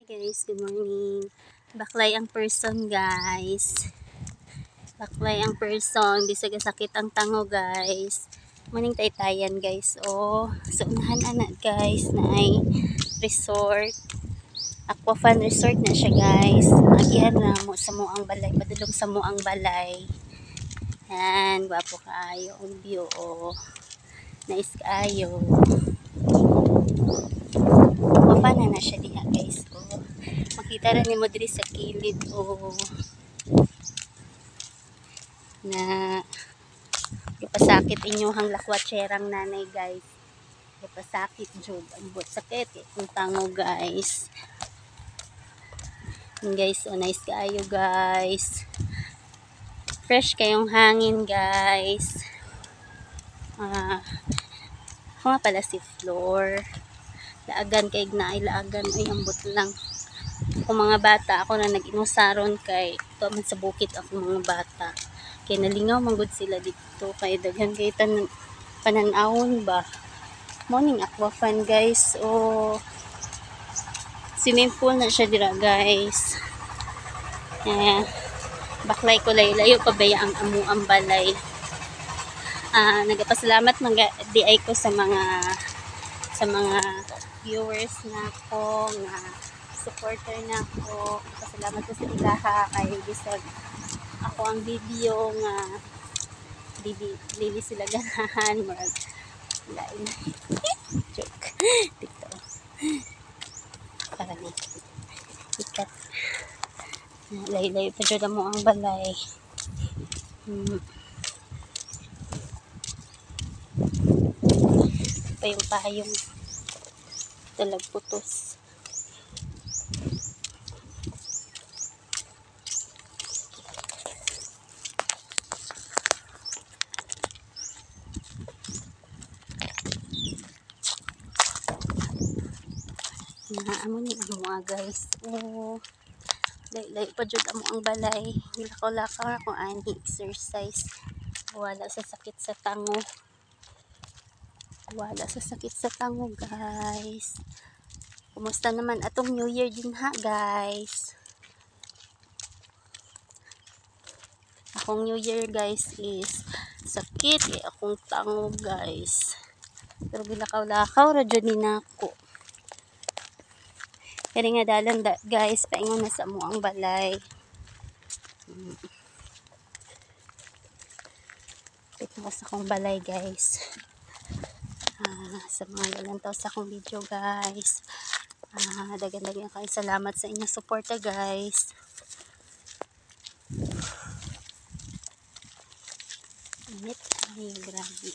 Guys, good morning. Baklay ang person guys. Baklay ang person. Bisag sakit ang tango guys. Maning taytayan guys. Oh, sa unahan anak guys na ay resort. Aquafan resort na siya guys. Agihan na mo sa muang balay. Padulong sa muang balay. Yan, gwapo kaayo ang view. Oh. Nice kaayo. Aquafan na siya diha guys. Oh. Makita rin mo diri sa kilid o na ipasakit inyong lakwatserang nanay guys. Ipasakit jud ang buot sakit kung tango guys. And guys, so nice kaayo guys. Fresh kayong hangin guys. Ako nga pala si Floor. Laagan kay ignaay laagan ay ambot lang. Kung mga bata ako na nag-inusaron kay ito man sa bukid ako mga bata kay nalingaw manggod sila dito kay daghan kay pananawon ba morning aquafan guys o swimming pool na siya dira guys. Baklay ko layo pabaya ang amuang balay. Nagapasalamat di ay ko sa mga viewers na ko nga supporter na ko. Pasalamat ko sa ilaha kay bisag ako ang video nga dili sila ganahan murag lain joke dito para ni ikat lay pa jud mo ang balay. Pa yung pahayong talag putos. Amo ni amo guys. Oh, lay pa jud amo ang balay. Lakaw-lakaw ako ani exercise. Wala sa sakit sa tango. Wala sa sakit sa tango guys. Kumusta naman atong New Year din ha guys. Akong New Year guys is sakit akong tango guys. Pero bilakaw-lakaw ra jud ni nako. Kaya nga dalan guys, paingon na sa mo ang balay. Ito sa akong balay guys. Sa mga galantaw sa akong video guys. Dagan-dagan kayo salamat sa inyong suporta guys. Init. Ay, grabe.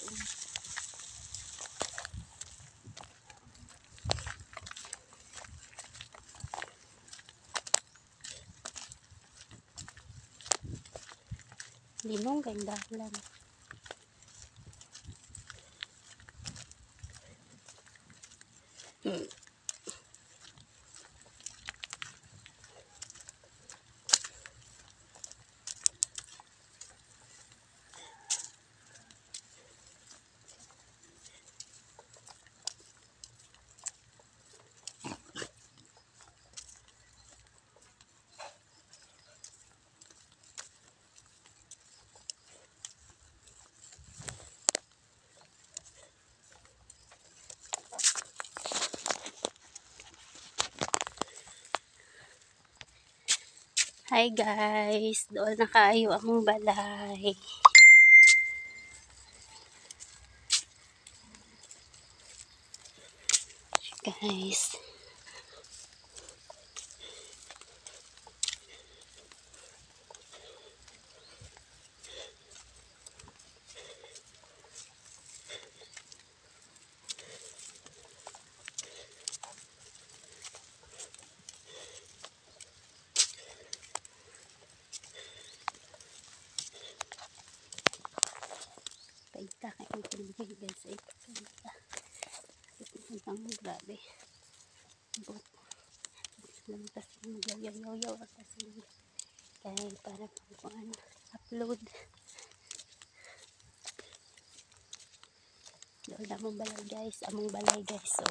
Linong kayong dalan. Hi guys, doon na kaayo among balay. Guys. Paita kay ang tuloy guys ay paita. Ang grabe. But lang kasi magyayaw kasi kaya para pang upload. Doon among balay guys, so